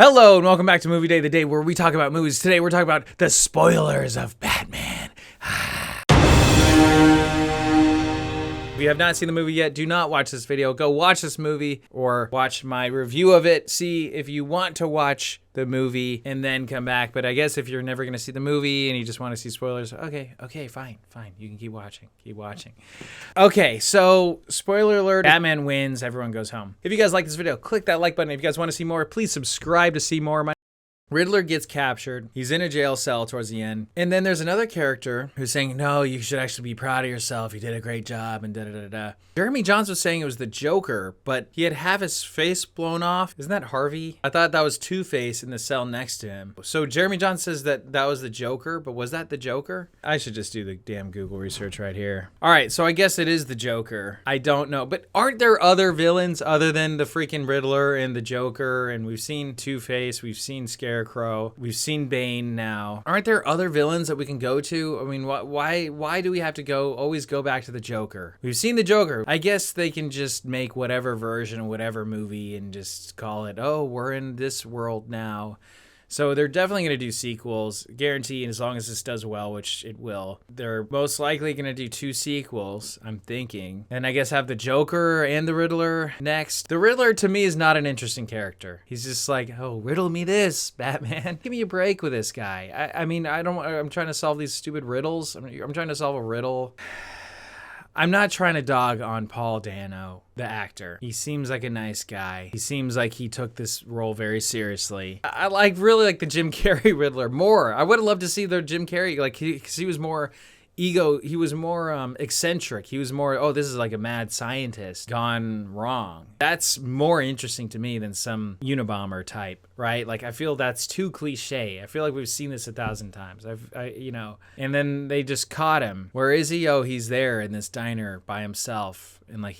Hello and welcome back to Movie Day, the day where we talk about movies. Today we're talking about the spoilers of Batman. If you have not seen the movie yet, do not watch this video. Go watch this movie or watch my review of it. See if you want to watch the movie and then come back. But I guess if you're never going to see the movie and you just want to see spoilers, okay, fine. You can keep watching. Okay, so spoiler alert, Batman wins, everyone goes home. If you guys like this video, click that like button. If you guys want to see more, please subscribe to see more. Riddler gets captured. He's in a jail cell towards the end. And then there's another character who's saying, no, you should actually be proud of yourself. You did a great job and da-da-da-da. Jeremy Jahns was saying it was the Joker, but he had half his face blown off. Isn't that Harvey? I thought that was Two-Face in the cell next to him. So Jeremy Jahns says that was the Joker, but was that the Joker? I should just do the damn Google research right here. All right, so I guess it is the Joker. I don't know, but aren't there other villains other than the freaking Riddler and the Joker? And we've seen Two-Face, we've seen Scarecrow, we've seen Bane now. Aren't there other villains that we can go to? I mean, why do we have to always go back to the Joker? We've seen the Joker. I guess they can just make whatever version of whatever movie and just call it, oh, we're in this world now. So they're definitely going to do sequels, guaranteed, as long as this does well, which it will. They're most likely going to do 2 sequels, I'm thinking. And I guess have the Joker and the Riddler next. The Riddler, to me, is not an interesting character. He's just like, oh, riddle me this, Batman. Give me a break with this guy. I'm trying to solve these stupid riddles. I'm trying to solve a riddle. I'm not trying to dog on Paul Dano, the actor. He seems like a nice guy. He seems like he took this role very seriously. I really like the Jim Carrey Riddler more. I would have loved to see the Jim Carrey, because he was more he was more eccentric. He was more, oh, this is like a mad scientist gone wrong. That's more interesting to me than some Unabomber type, right? Like, I feel that's too cliche. I feel like we've seen this 1,000 times. And then they just caught him. Where is he? Oh, he's there in this diner by himself. And I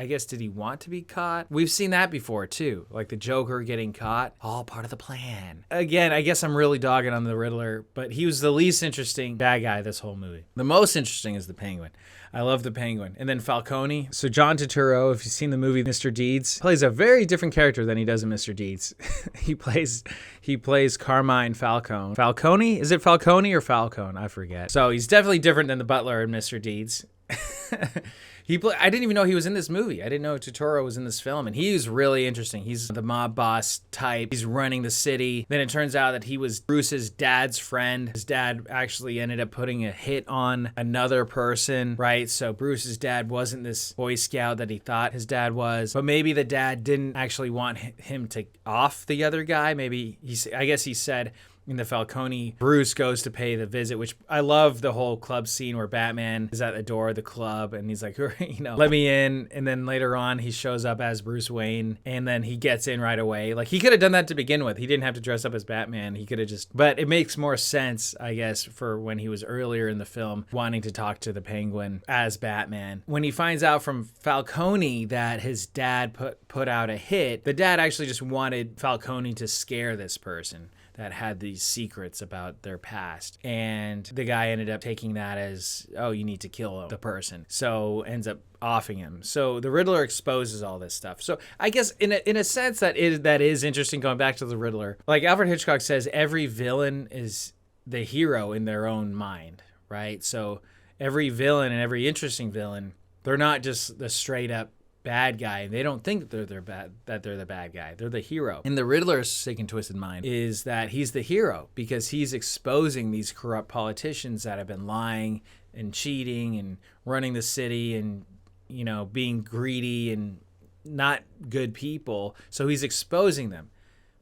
guess, did he want to be caught? We've seen that before too. Like the Joker getting caught, all part of the plan. Again, I guess I'm really dogging on the Riddler, but he was the least interesting bad guy this whole movie. The most interesting is the Penguin. I love the Penguin. And then Falcone. So John Turturro, if you've seen the movie Mr. Deeds, plays a very different character than he does in Mr. Deeds. he plays Carmine Falcone. Falcone? Is it Falcone or Falcone? I forget. So he's definitely different than the butler in Mr. Deeds. I didn't even know he was in this movie. I didn't know Turturro was in this film, and he was really interesting. He's the mob boss type. He's running the city. Then it turns out that he was Bruce's dad's friend. His dad actually ended up putting a hit on another person, right? So Bruce's dad wasn't this Boy Scout that he thought his dad was, but maybe the dad didn't actually want him to off the other guy. Maybe I guess he said, in the Falcone, Bruce goes to pay the visit, which I love the whole club scene where Batman is at the door of the club and he's like, let me in. And then later on, he shows up as Bruce Wayne and then he gets in right away. Like, he could have done that to begin with. He didn't have to dress up as Batman. He could have but it makes more sense, I guess, for when he was earlier in the film wanting to talk to the Penguin as Batman. When he finds out from Falcone that his dad put out a hit, the dad actually just wanted Falcone to scare this person that had these secrets about their past. And the guy ended up taking that as, oh, you need to kill the person. So ends up offing him. So the Riddler exposes all this stuff. So I guess in a sense that is interesting, going back to the Riddler. Like Alfred Hitchcock says, every villain is the hero in their own mind, right? So every villain and every interesting villain, they're not just the straight up bad guy. They don't think that they're the bad guy. They're the hero. In the Riddler's sick and twisted mind is that he's the hero because he's exposing these corrupt politicians that have been lying and cheating and running the city and, being greedy and not good people. So he's exposing them.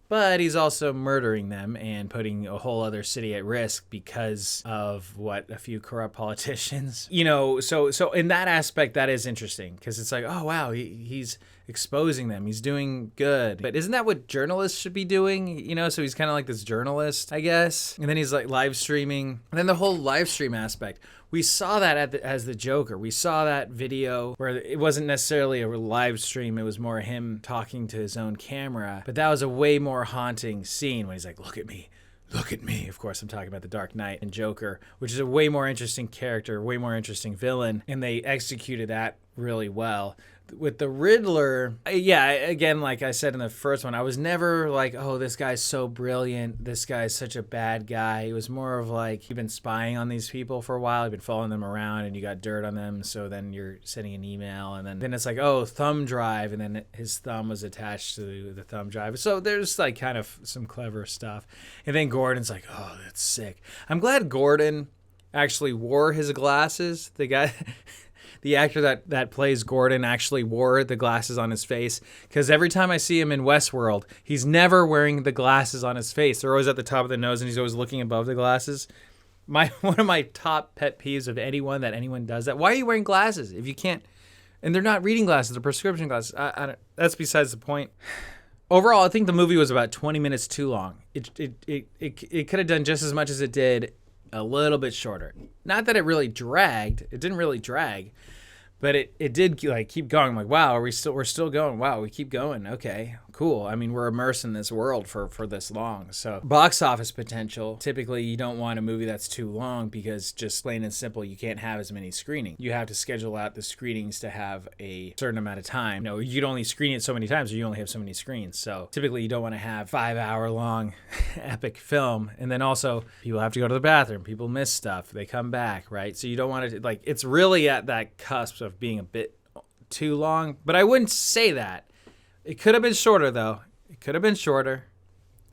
But he's also murdering them and putting a whole other city at risk because of a few corrupt politicians. So in that aspect, that is interesting because it's like, oh, wow, he's exposing them. He's doing good. But isn't that what journalists should be doing? So he's kind of like this journalist, I guess. And then he's like live streaming. And then the whole live stream aspect. We saw that as the Joker. We saw that video where it wasn't necessarily a live stream. It was more him talking to his own camera. But that was a way more haunting scene when he's like, look at me. Look at me. Of course, I'm talking about the Dark Knight and Joker, which is a way more interesting character, way more interesting villain. And they executed that really well. with the Riddler, yeah, again, like I said in the first one, I was never like, oh, this guy's so brilliant. This guy's such a bad guy. It was more of like, you've been spying on these people for a while. You've been following them around and you got dirt on them. So then you're sending an email and then it's like, oh, thumb drive. And then his thumb was attached to the thumb drive. So there's like kind of some clever stuff. And then Gordon's like, oh, that's sick. I'm glad Gordon actually wore his glasses. The guy... The actor that plays Gordon actually wore the glasses on his face, because every time I see him in Westworld, he's never wearing the glasses on his face. They're always at the top of the nose, and he's always looking above the glasses. One of my top pet peeves of anyone does that. Why are you wearing glasses if you can't? And they're not reading glasses; they're prescription glasses. That's besides the point. Overall, I think the movie was about 20 minutes too long. It could have done just as much as it did, a little bit shorter. Not that it really dragged. It didn't really drag. But it did like keep going. I'm like, wow, we're still going. Wow, we keep going. Okay, cool. I mean, we're immersed in this world for this long. So box office potential. Typically, you don't want a movie that's too long because just plain and simple, you can't have as many screenings. You have to schedule out the screenings to have a certain amount of time. You know, you'd only screen it so many times, or you only have so many screens. So typically, you don't want to have 5-hour long epic film. And then also, people have to go to the bathroom. People miss stuff. They come back, right? So you don't want to, like, it's really at that cusp of being a bit too long, but I wouldn't say that. It could have been shorter though. It could have been shorter.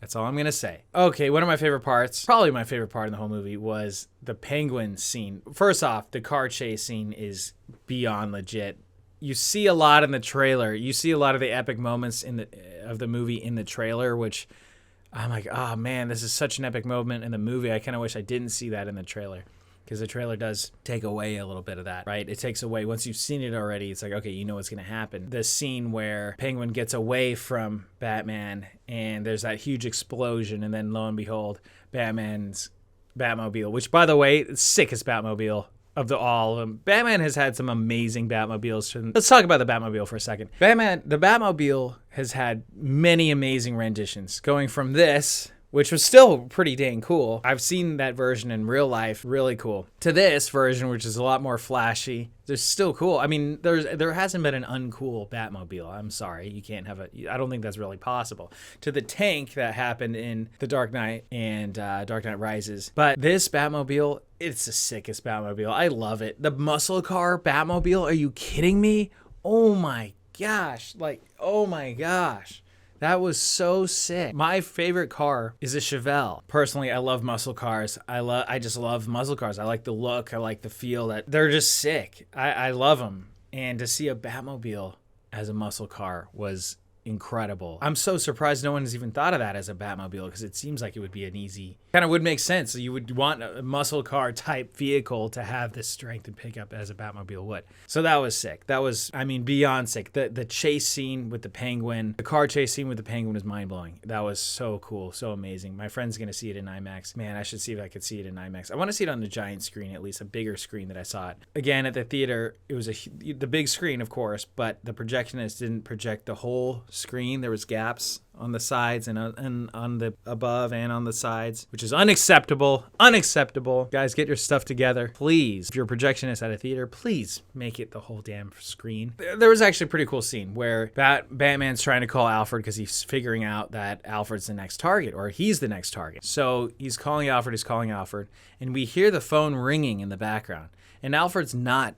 That's all I'm gonna say. Okay, one of my favorite parts, probably my favorite part in the whole movie, was the penguin scene. First off, the car chase scene is beyond legit. You see a lot in the trailer. You see a lot of the epic moments of the movie in the trailer, which I'm like, oh man, this is such an epic moment in the movie. I kind of wish I didn't see that in the trailer. Because the trailer does take away a little bit of that, right? It takes away, once you've seen it already, it's like, okay, you know what's going to happen. The scene where Penguin gets away from Batman and there's that huge explosion, and then lo and behold, Batman's Batmobile, which, by the way, the sickest Batmobile of all of them. Batman has had some amazing Batmobiles. Let's talk about the Batmobile for a second. The Batmobile has had many amazing renditions, going from this, which was still pretty dang cool. I've seen that version in real life, really cool. To this version, which is a lot more flashy, they're still cool. I mean, there hasn't been an uncool Batmobile. I'm sorry, you can't have I don't think that's really possible. To the tank that happened in The Dark Knight and Dark Knight Rises. But this Batmobile, it's the sickest Batmobile. I love it. The muscle car Batmobile, are you kidding me? Oh my gosh, oh my gosh. That was so sick. My favorite car is a Chevelle. Personally, I love muscle cars. I just love muscle cars. I like the look. I like the feel. That they're just sick. I love them. And to see a Batmobile as a muscle car was incredible. I'm so surprised no one has even thought of that as a Batmobile, because it seems like it would be an easy, kind of would make sense. You would want a muscle car type vehicle to have this strength and pickup as a Batmobile would. So that was sick. That was, I mean, beyond sick. The chase scene with the penguin, the car chase scene with the penguin was mind blowing. That was so cool, so amazing. My friend's gonna see it in IMAX. Man, I should see if I could see it in IMAX. I want to see it on the giant screen, at least a bigger screen that I saw it. Again, at the theater, it was the big screen, of course, but the projectionist didn't project the whole screen. There was gaps on the sides and on the above and on the sides, which is unacceptable. Guys, get your stuff together, please. If you're a projectionist at a theater, please make it the whole damn screen. There was actually a pretty cool scene where Batman's trying to call Alfred because he's figuring out that Alfred's the next target, or he's the next target. So he's calling Alfred, and we hear the phone ringing in the background, and Alfred's not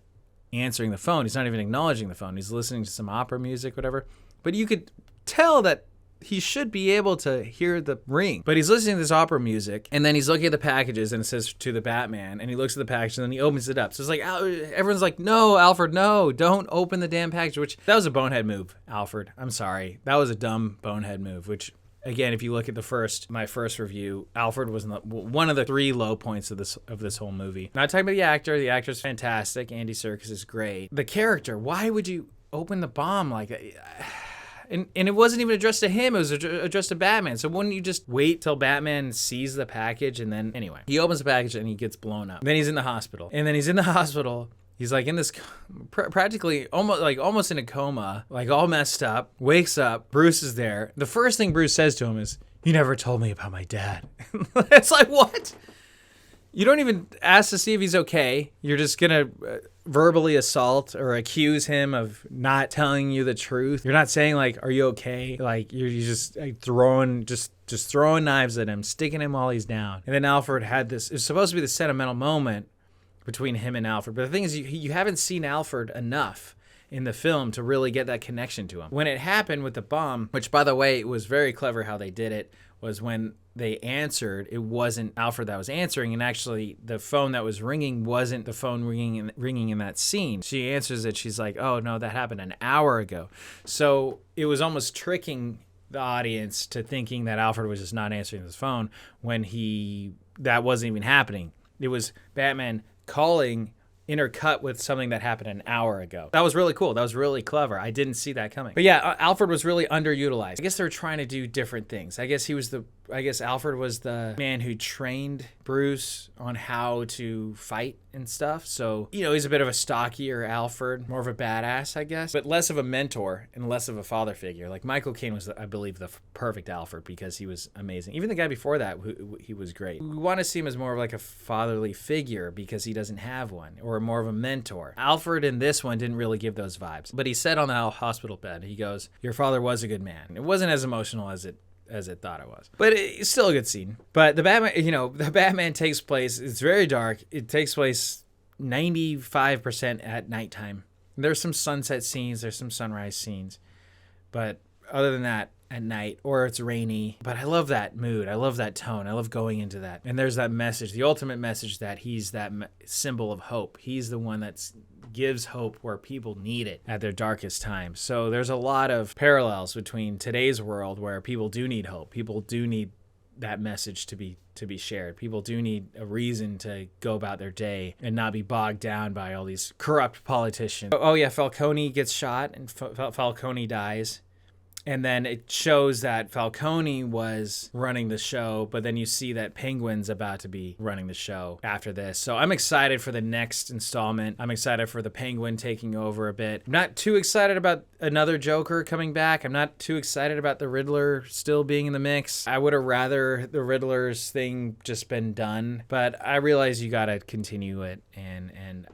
answering the phone. He's not even acknowledging the phone. He's listening to some opera music, whatever. But you could tell that he should be able to hear the ring, but he's listening to this opera music, and then he's looking at the packages, and it says to the Batman, and he looks at the package, and then he opens it up. So it's like, everyone's like, no, Alfred, no, don't open the damn package, which that was a bonehead move, Alfred. I'm sorry. That was a dumb bonehead move, which, again, if you look at my first review, Alfred was one of the 3 low points of this whole movie. Not talking about the actor. The actor's fantastic. Andy Serkis is great. The character, why would you open the bomb like that? And it wasn't even addressed to him. It was addressed to Batman. So wouldn't you just wait till Batman sees the package? And then, anyway, he opens the package and he gets blown up. Then he's in the hospital. He's like in this practically almost in a coma, like all messed up, wakes up. Bruce is there. The first thing Bruce says to him is, "You never told me about my dad." It's like, what? You don't even ask to see if he's okay. You're just gonna verbally assault or accuse him of not telling you the truth. You're not saying like, "Are you okay?" Like you're just like, throwing knives at him, sticking him while he's down. And then Alfred had this. It's supposed to be the sentimental moment between him and Alfred. But the thing is, you haven't seen Alfred enough in the film to really get that connection to him. When it happened with the bomb, which by the way, it was very clever how they did it, was when they answered, it wasn't Alfred that was answering, and actually the phone that was ringing wasn't the phone ringing in that scene. She answers it, she's like, "Oh no, that happened an hour ago." So it was almost tricking the audience to thinking that Alfred was just not answering his phone when that wasn't even happening. It was Batman calling intercut with something that happened an hour ago. That was really cool. That was really clever. I didn't see that coming. But yeah, Alfred was really underutilized. I guess they're trying to do different things. I guess Alfred was the man who trained Bruce on how to fight and stuff. So, he's a bit of a stockier Alfred, more of a badass, I guess, but less of a mentor and less of a father figure. Like Michael Caine was, I believe, the perfect Alfred because he was amazing. Even the guy before that, he was great. We want to see him as more of like a fatherly figure because he doesn't have one, or more of a mentor. Alfred in this one didn't really give those vibes, but he said on the hospital bed, he goes, "Your father was a good man." It wasn't as emotional as it thought it was, but it's still a good scene. But the Batman takes place, it's very dark. It takes place 95% at nighttime. There's some sunset scenes, there's some sunrise scenes, but other than that, at night, or it's rainy. But I love that mood. I love that tone. I love going into that. And there's that message, the ultimate message, that he's that symbol of hope. He's the one that gives hope where people need it at their darkest times. So there's a lot of parallels between today's world where people do need hope. People do need that message to be shared. People do need a reason to go about their day and not be bogged down by all these corrupt politicians. Oh yeah, Falcone gets shot and Falcone dies. And then it shows that Falcone was running the show, but then you see that Penguin's about to be running the show after this. So I'm excited for the next installment. I'm excited for the Penguin taking over a bit. I'm not too excited about another Joker coming back. I'm not too excited about the Riddler still being in the mix. I would have rather the Riddler's thing just been done, but I realize you gotta continue it. And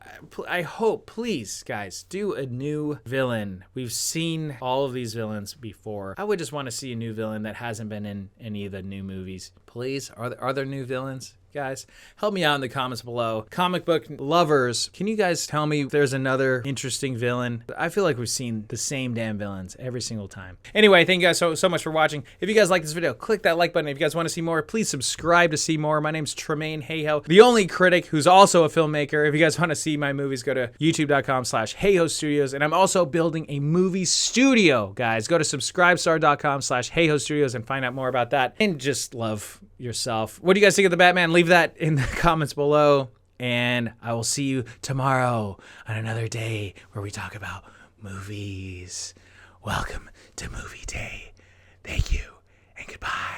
I hope, please, guys, do a new villain. We've seen all of these villains before. I would just want to see a new villain that hasn't been in any of the new movies. Please, are there new villains? Guys, help me out in the comments below. Comic book lovers, can you guys tell me if there's another interesting villain? I feel like we've seen the same damn villains every single time. Anyway, thank you guys so much for watching. If you guys like this video, click that like button. If you guys want to see more, please subscribe to see more. My name's Tremaine Hayhoe, the only critic who's also a filmmaker. If you guys want to see my movies, go to youtube.com/Hayhoe Studios. And I'm also building a movie studio, guys. Go to subscribestar.com/Hayhoe Studios and find out more about that. And just love yourself. What do you guys think of the Batman? Leave that in the comments below, and I will see you tomorrow on another day where we talk about movies. Welcome to Movie Day. Thank you, and goodbye.